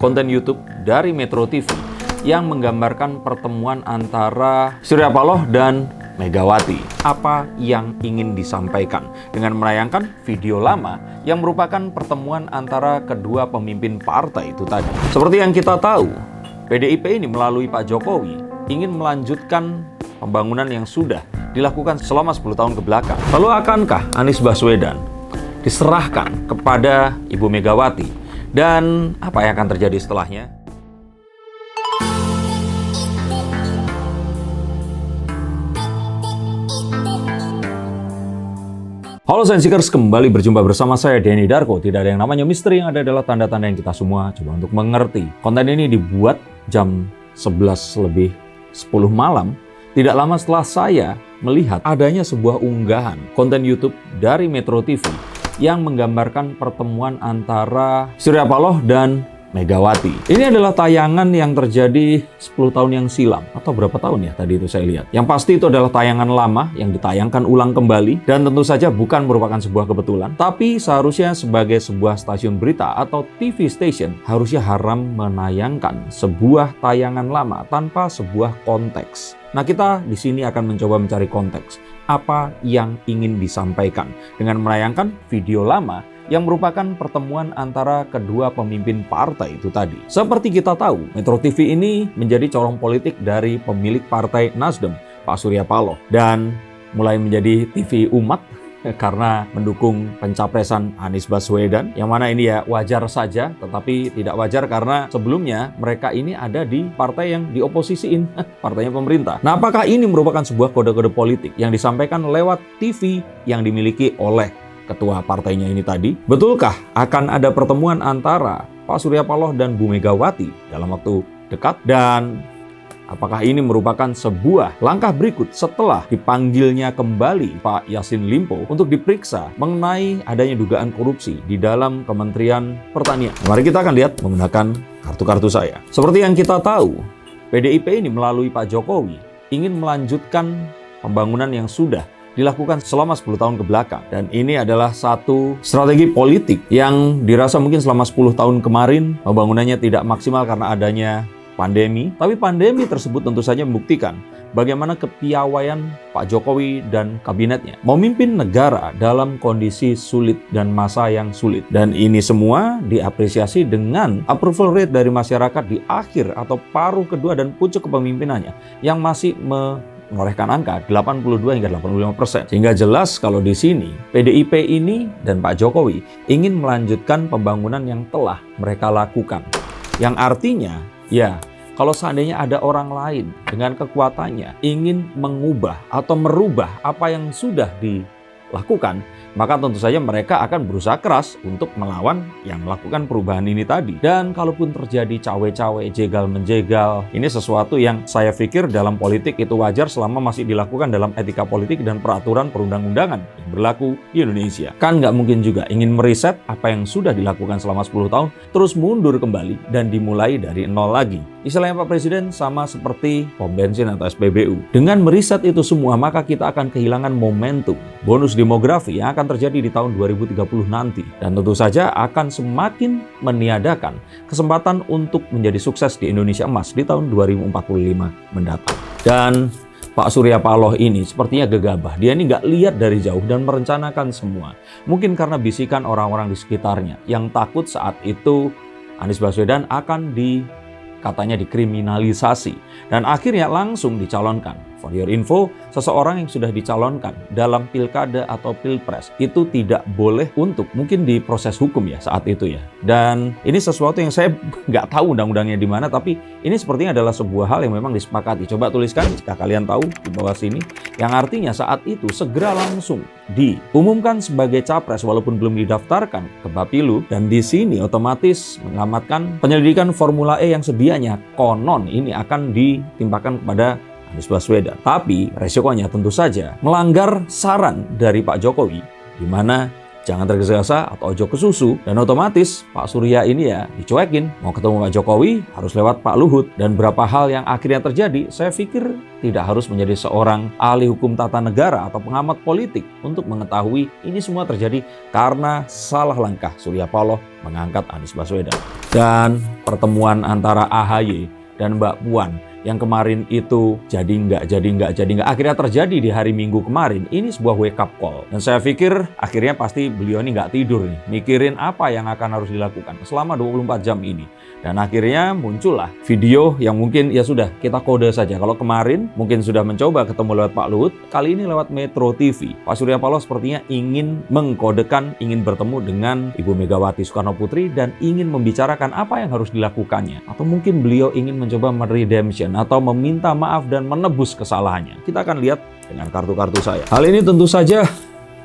konten YouTube dari Metro TV yang menggambarkan pertemuan antara Surya Paloh dan Megawati. Apa yang ingin disampaikan dengan menayangkan video lama yang merupakan pertemuan antara kedua pemimpin partai itu tadi. Seperti yang kita tahu, PDIP ini melalui Pak Jokowi ingin melanjutkan pembangunan yang sudah dilakukan selama 10 tahun ke belakang. Lalu akankah Anies Baswedan diserahkan kepada Ibu Megawati? Dan apa yang akan terjadi setelahnya? Halo Sensikers, kembali berjumpa bersama saya Denny Darko. Tidak ada yang namanya misteri, yang ada adalah tanda-tanda yang kita semua coba untuk mengerti. Konten ini dibuat jam 11 lebih 10 malam, tidak lama setelah saya melihat adanya sebuah unggahan konten YouTube dari Metro TV yang menggambarkan pertemuan antara Surya Paloh dan Megawati. Ini adalah tayangan yang terjadi 10 tahun yang silam. Atau berapa tahun ya tadi itu saya lihat. Yang pasti itu adalah tayangan lama yang ditayangkan ulang kembali. Dan tentu saja bukan merupakan sebuah kebetulan. Tapi seharusnya sebagai sebuah stasiun berita atau TV station, harusnya haram menayangkan sebuah tayangan lama tanpa sebuah konteks. Nah, kita di sini akan mencoba mencari konteks. Apa yang ingin disampaikan dengan menayangkan video lama yang merupakan pertemuan antara kedua pemimpin partai itu tadi. Seperti kita tahu, Metro TV ini menjadi corong politik dari pemilik partai Nasdem, Pak Surya Paloh. Dan mulai menjadi TV umat karena mendukung pencapresan Anies Baswedan, yang mana ini ya wajar saja, tetapi tidak wajar karena sebelumnya mereka ini ada di partai yang dioposisiin, partainya pemerintah. Nah, apakah ini merupakan sebuah kode-kode politik yang disampaikan lewat TV yang dimiliki oleh ketua partainya ini tadi? Betulkah akan ada pertemuan antara Pak Surya Paloh dan Bu Megawati dalam waktu dekat? Dan apakah ini merupakan sebuah langkah berikut setelah dipanggilnya kembali Pak Yassin Limpo untuk diperiksa mengenai adanya dugaan korupsi di dalam Kementerian Pertanian? Mari kita akan lihat menggunakan kartu-kartu saya. Seperti yang kita tahu, PDIP ini melalui Pak Jokowi ingin melanjutkan pembangunan yang sudah dilakukan selama 10 tahun ke belakang. Dan ini adalah satu strategi politik yang dirasa mungkin selama 10 tahun kemarin pembangunannya tidak maksimal karena adanya pandemi. Tapi pandemi tersebut tentu saja membuktikan bagaimana kepiawaian Pak Jokowi dan kabinetnya memimpin negara dalam kondisi sulit dan masa yang sulit. Dan ini semua diapresiasi dengan approval rate dari masyarakat di akhir atau paruh kedua dan puncak kepemimpinannya yang masih menorehkan angka 82 hingga 85%. Sehingga jelas kalau di sini PDIP ini dan Pak Jokowi ingin melanjutkan pembangunan yang telah mereka lakukan. Yang artinya, ya, kalau seandainya ada orang lain dengan kekuatannya ingin mengubah atau merubah apa yang sudah dilakukan, maka tentu saja mereka akan berusaha keras untuk melawan yang melakukan perubahan ini tadi. Dan kalaupun terjadi cawe-cawe, jegal-menjegal, ini sesuatu yang saya pikir dalam politik itu wajar selama masih dilakukan dalam etika politik dan peraturan perundang-undangan yang berlaku di Indonesia. Kan nggak mungkin juga ingin meriset apa yang sudah dilakukan selama 10 tahun, terus mundur kembali dan dimulai dari nol lagi. Istilahnya Pak Presiden sama seperti pom bensin atau SPBU. Dengan meriset itu semua, maka kita akan kehilangan momentum bonus demografi yang akan terjadi di tahun 2030 nanti. Dan tentu saja akan semakin meniadakan kesempatan untuk menjadi sukses di Indonesia Emas di tahun 2045 mendatang. Dan Pak Surya Paloh ini sepertinya gegabah. Dia ini nggak lihat dari jauh dan merencanakan semua. Mungkin karena bisikan orang-orang di sekitarnya yang takut saat itu Anies Baswedan akan katanya dikriminalisasi. Dan akhirnya langsung dicalonkan. For your info, seseorang yang sudah dicalonkan dalam pilkada atau pilpres itu tidak boleh untuk mungkin diproses hukum ya saat itu ya. Dan ini sesuatu yang saya nggak tahu undang-undangnya di mana, tapi ini sepertinya adalah sebuah hal yang memang disepakati. Coba tuliskan jika kalian tahu di bawah sini. Yang artinya saat itu segera langsung diumumkan sebagai capres walaupun belum didaftarkan ke Bapilu. Dan di sini otomatis mengamatkan penyelidikan Formula E yang sedianya konon ini akan ditimpakan kepada Anies Baswedan. Tapi resikonya tentu saja melanggar saran dari Pak Jokowi, di mana jangan tergesa-gesa atau ojo ke susu. Dan otomatis Pak Surya ini ya dicuekin. Mau ketemu Pak Jokowi harus lewat Pak Luhut. Dan berapa hal yang akhirnya terjadi, saya pikir tidak harus menjadi seorang ahli hukum tata negara atau pengamat politik untuk mengetahui ini semua terjadi karena salah langkah Surya Paloh mengangkat Anies Baswedan. Dan pertemuan antara AHY dan Mbak Puan yang kemarin itu jadi nggak, akhirnya terjadi di hari Minggu kemarin. Ini sebuah wake up call. Dan saya pikir akhirnya pasti beliau ini nggak tidur nih, mikirin apa yang akan harus dilakukan selama 24 jam ini. Dan akhirnya muncullah video yang mungkin ya sudah kita kode saja. Kalau kemarin mungkin sudah mencoba ketemu lewat Pak Luhut, kali ini lewat Metro TV. Pak Surya Paloh sepertinya ingin mengkodekan, ingin bertemu dengan Ibu Megawati Soekarno Putri dan ingin membicarakan apa yang harus dilakukannya. Atau mungkin beliau ingin mencoba meredemption atau meminta maaf dan menebus kesalahannya. Kita akan lihat dengan kartu-kartu saya. Hal ini tentu saja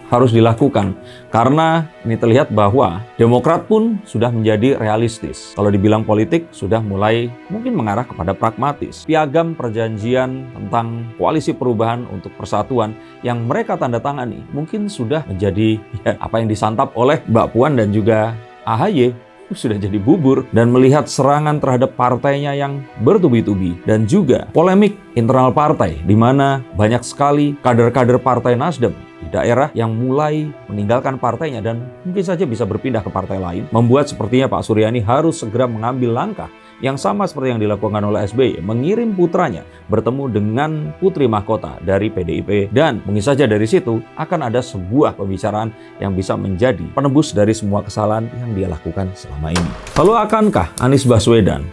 harus dilakukan karena ini terlihat bahwa Demokrat pun sudah menjadi realistis. Kalau dibilang politik sudah mulai mungkin mengarah kepada pragmatis. Piagam perjanjian tentang koalisi perubahan untuk persatuan yang mereka tanda tangani mungkin sudah menjadi apa yang disantap oleh Mbak Puan dan juga AHY sudah jadi bubur. Dan melihat serangan terhadap partainya yang bertubi-tubi dan juga polemik internal partai di mana banyak sekali kader-kader Partai Nasdem di daerah yang mulai meninggalkan partainya dan mungkin saja bisa berpindah ke partai lain, membuat sepertinya Pak Surya ini harus segera mengambil langkah yang sama seperti yang dilakukan oleh SBY, mengirim putranya bertemu dengan putri mahkota dari PDIP, dan mungkin saja dari situ akan ada sebuah pembicaraan yang bisa menjadi penebus dari semua kesalahan yang dia lakukan selama ini. Lalu akankah Anies Baswedan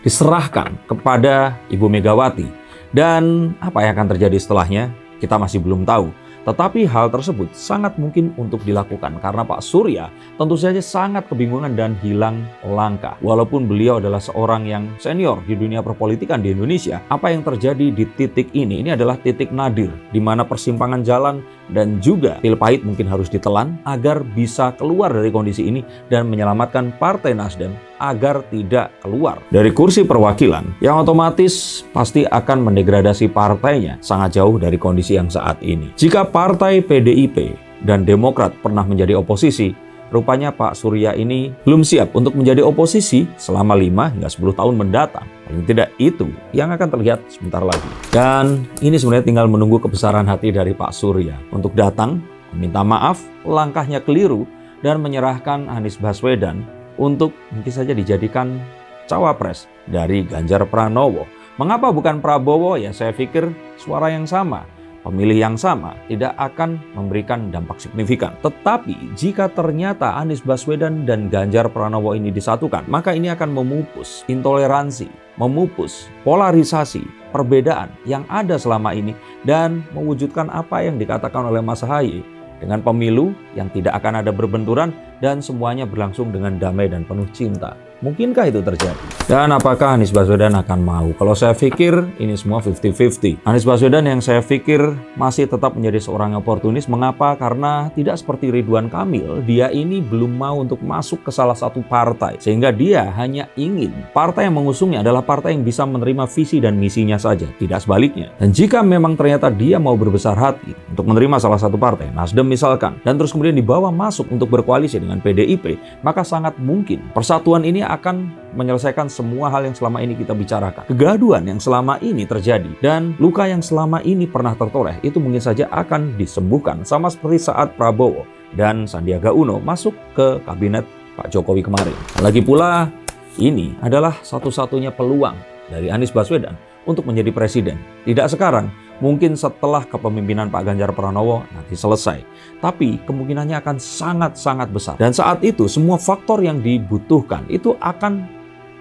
diserahkan kepada Ibu Megawati? Dan apa yang akan terjadi setelahnya? Kita masih belum tahu. Tetapi hal tersebut sangat mungkin untuk dilakukan karena Pak Surya tentu saja sangat kebingungan dan hilang langkah. Walaupun beliau adalah seorang yang senior di dunia perpolitikan di Indonesia, apa yang terjadi di titik ini adalah titik nadir di mana persimpangan jalan dan juga pil pahit mungkin harus ditelan agar bisa keluar dari kondisi ini dan menyelamatkan Partai Nasdem agar tidak keluar dari kursi perwakilan yang otomatis pasti akan mendegradasi partainya sangat jauh dari kondisi yang saat ini. Jika partai PDIP dan Demokrat pernah menjadi oposisi, rupanya Pak Surya ini belum siap untuk menjadi oposisi selama 5 hingga 10 tahun mendatang. Paling tidak itu yang akan terlihat sebentar lagi. Dan ini sebenarnya tinggal menunggu kebesaran hati dari Pak Surya untuk datang, meminta maaf, langkahnya keliru, dan menyerahkan Anies Baswedan untuk mungkin saja dijadikan cawapres dari Ganjar Pranowo. Mengapa bukan Prabowo? Ya saya pikir suara yang sama, pemilih yang sama tidak akan memberikan dampak signifikan. Tetapi jika ternyata Anies Baswedan dan Ganjar Pranowo ini disatukan, maka ini akan memupus intoleransi, memupus polarisasi, perbedaan yang ada selama ini dan mewujudkan apa yang dikatakan oleh Mas Ahaye dengan pemilu yang tidak akan ada berbenturan dan semuanya berlangsung dengan damai dan penuh cinta. Mungkinkah itu terjadi? Dan apakah Anies Baswedan akan mau? Kalau saya pikir ini semua 50-50. Anies Baswedan yang saya pikir masih tetap menjadi seorang oportunis. Mengapa? Karena tidak seperti Ridwan Kamil, dia ini belum mau untuk masuk ke salah satu partai. Sehingga dia hanya ingin partai yang mengusungnya adalah partai yang bisa menerima visi dan misinya saja, tidak sebaliknya. Dan jika memang ternyata dia mau berbesar hati untuk menerima salah satu partai, Nasdem misalkan, dan terus kemudian dibawa masuk untuk berkoalisi dengan PDIP, maka sangat mungkin persatuan ini akan menyelesaikan semua hal yang selama ini kita bicarakan. Kegaduhan yang selama ini terjadi dan luka yang selama ini pernah tertoreh itu mungkin saja akan disembuhkan, sama seperti saat Prabowo dan Sandiaga Uno masuk ke kabinet Pak Jokowi kemarin. Lagi pula ini adalah satu-satunya peluang dari Anies Baswedan untuk menjadi presiden. Tidak sekarang, mungkin setelah kepemimpinan Pak Ganjar Pranowo nanti selesai. Tapi kemungkinannya akan sangat-sangat besar. Dan saat itu semua faktor yang dibutuhkan itu akan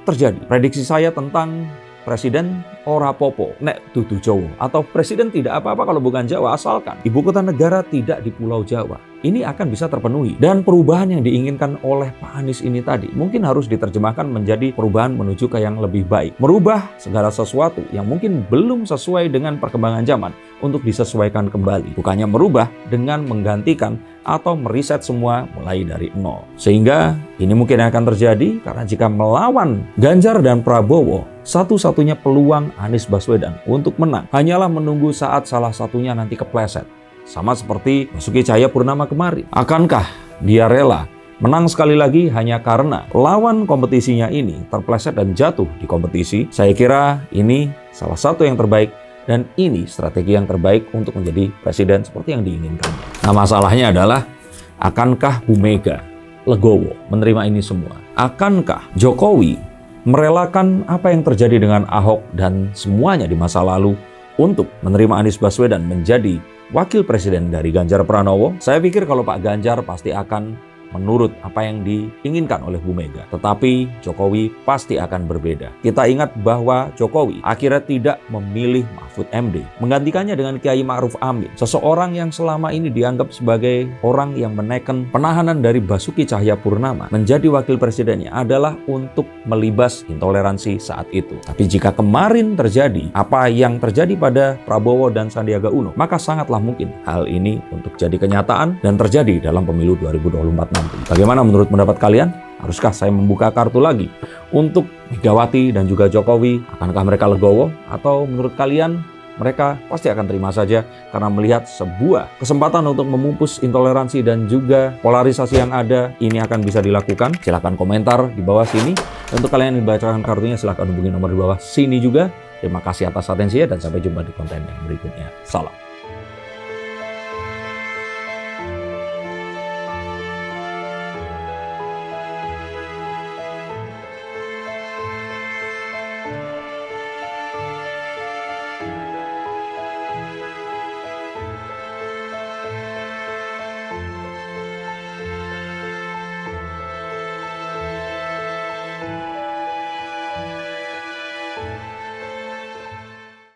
terjadi. Prediksi saya tentang presiden ora popo nek dudu Jawa, atau presiden tidak apa-apa kalau bukan Jawa asalkan ibu kota negara tidak di Pulau Jawa. Ini akan bisa terpenuhi. Dan perubahan yang diinginkan oleh Pak Anies ini tadi mungkin harus diterjemahkan menjadi perubahan menuju ke yang lebih baik. Merubah segala sesuatu yang mungkin belum sesuai dengan perkembangan zaman untuk disesuaikan kembali. Bukannya merubah dengan menggantikan atau meriset semua mulai dari nol. Sehingga ini mungkin akan terjadi karena jika melawan Ganjar dan Prabowo, satu-satunya peluang Anies Baswedan untuk menang hanyalah menunggu saat salah satunya nanti kepleset. Sama seperti Basuki Cahayapurnama kemarin. Akankah dia rela menang sekali lagi hanya karena lawan kompetisinya ini terpleset dan jatuh di kompetisi. Saya kira ini salah satu yang terbaik dan ini strategi yang terbaik untuk menjadi presiden seperti yang diinginkan. Nah, masalahnya adalah akankah Bu Mega legowo menerima ini semua? Akankah Jokowi merelakan apa yang terjadi dengan Ahok dan semuanya di masa lalu untuk menerima Anies Baswedan menjadi wakil presiden dari Ganjar Pranowo? Saya pikir kalau Pak Ganjar pasti akan menurut apa yang diinginkan oleh Bu Mega. Tetapi Jokowi pasti akan berbeda. Kita ingat bahwa Jokowi akhirnya tidak memilih Mahfud MD, menggantikannya dengan Kiai Ma'ruf Amin, seseorang yang selama ini dianggap sebagai orang yang menekan penahanan dari Basuki Cahayapurnama menjadi wakil presidennya adalah untuk melibas intoleransi saat itu. Tapi jika kemarin terjadi apa yang terjadi pada Prabowo dan Sandiaga Uno, maka sangatlah mungkin hal ini untuk jadi kenyataan dan terjadi dalam pemilu 2024 nanti. Bagaimana menurut pendapat kalian? Haruskah saya membuka kartu lagi untuk Megawati dan juga Jokowi? Akankah mereka legowo? Atau menurut kalian mereka pasti akan terima saja karena melihat sebuah kesempatan untuk memupus intoleransi dan juga polarisasi yang ada, ini akan bisa dilakukan? Silahkan komentar di bawah sini. Untuk kalian yang membacakan kartunya, silahkan hubungi nomor di bawah sini juga. Terima kasih atas atensinya dan sampai jumpa di konten yang berikutnya. Salam.